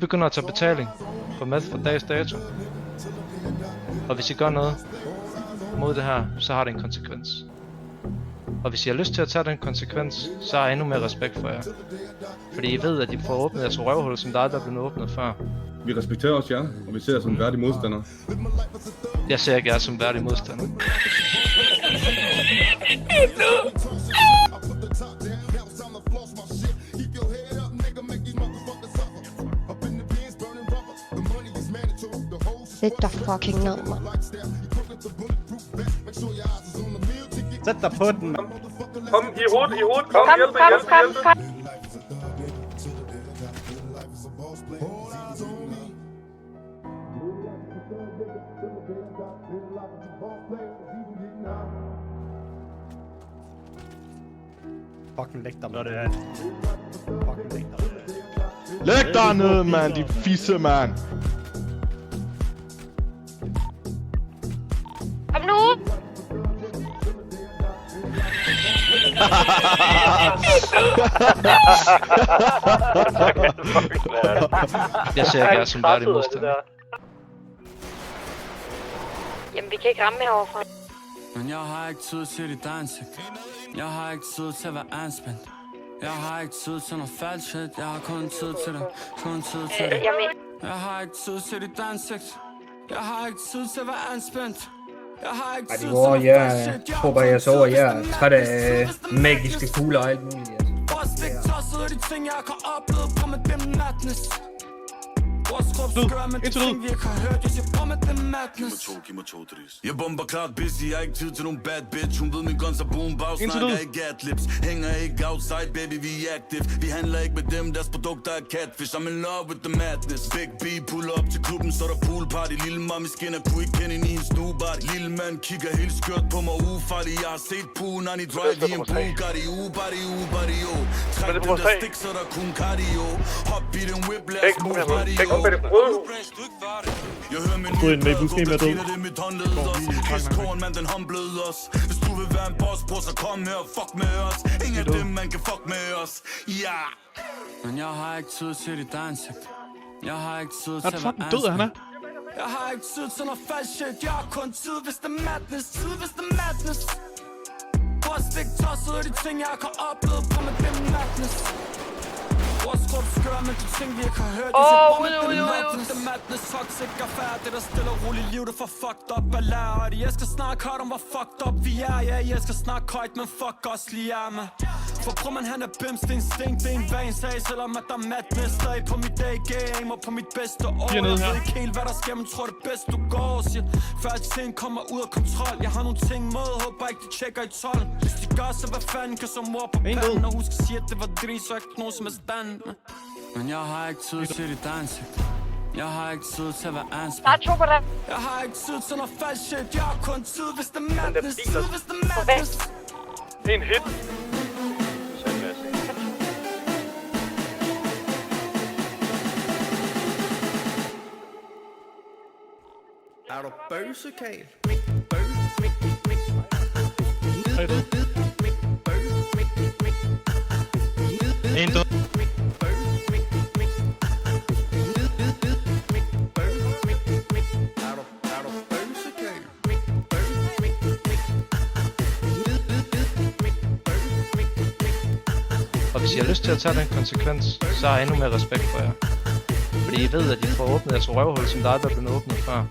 begynder at tage betaling for meth fra dags dato. Og hvis I gør noget mod det her, så har det en konsekvens. Og hvis I har lyst til at tage den konsekvens, så har jeg endnu mere respekt for jer. Fordi I ved, at I får åbnet jeres røvhul, som der aldrig er blevet åbnet før. Vi respekterer også jer, og vi ser jer som værdige modstandere. Jeg ser ikke jer som værdige modstander. Læg dig fucking ned, mand. Sæt dig på den, mand. Kom, i hovedet, kom, hjælp. Fucking læg dig, mand. Fucking læg dig. Læg dig ned, mand, de fisse, mand. Kom nu! Jeg ser ikke jer som værdige modstander. Jamen, vi kan ikke ramme heroverfra. Men jeg har ikke tid til dit ansigt. Jeg har ikke tid til at være anspændt. Jeg har ikke tid til noget falskhed. Jeg har kun tid til det. Jeg har ikke tid til dit ansigt. Jeg har ikke tid til at være anspændt. Jeg har ikke tid til noget falskhed. Jeg håber, jeg sover. Jeg er træt af magiske kugler og alt muligt. Bare stik tosset af de ting, jeg har oplevet på med dem madness. Jeg bomber klart busy, jeg har ikke tid til nogen bad bitch. Hun ved min guns er boom, bag snakker ikke adlibs. Hænger ikke outside, baby, vi er active. Vi handler ikke med dem, deres produkter er catfish. I'm in love with the madness. Big B, pull up til klubben, så der pool party. Lille mami skinner, kunne ikke kende i hendes nubart. Lille mand kigger helt skørt på mig, ufarlig. Jeg har set Pooh, når I drive i en Bugatti. Ubari, oh. Træk den der stik, så der kun cardio. Hop i den whip, lad os move Mario. Jeg hører min lyt, og kokainer, det er mit håndled os. Hestkorn, man, den håndblød os. Hvis du vil være en boss, bror, så kom her og fuck med os. Ingen af dem, man kan fuck med os. Ja. Men jeg har ikke tid til dit ansigt. Jeg har ikke tid til at være anspændt. Jeg har ikke tid til noget falsk shit. Jeg har kun tid, hvis det er madness. Tid, hvis det er madness. Bare stik tosset af de ting, jeg har oplevet på med dem madness. Vores krop skør, men de ting vi ikke har hørt. Det er madness, toxic og færdigt. Der stille og roligt liv, det får fucked up af lærer. Jeg skal snakke højt om, hvor fucked up vi er. Ja, jeg skal snakke højt, men fuck os lige er med. For bror man, han er bims, det er instinkt. Det er en van sag, selvom at der er madness. Stadig på mit day game og på mit bedste år. Jeg ved ikke helt, hvad der sker, men tror det bedst du går. Siger, før ting kommer ud af kontrol. Jeg har nogle ting med, håber ikke de tjekker i 12. Hvis de gør, så hvad fanden kan så mor på panden. Og husk at sige, at det var dris, så ikke nogen som er stand. Men jeg har ikke tid til dit ansigt. Jeg har ikke tid til at være anspændt. Jeg har ikke tid til noget falsk shit. Jeg har kun tid, hvis det er madness. Tid, hvis det er madness. Det er en hit. Er du bøsekal? En død. Og hvis I har lyst til at tage den konsekvens, så har jeg endnu mere respekt for jer. Fordi I ved, at I får åbnet jeres røvhul, som der aldrig er blevet åbnet før.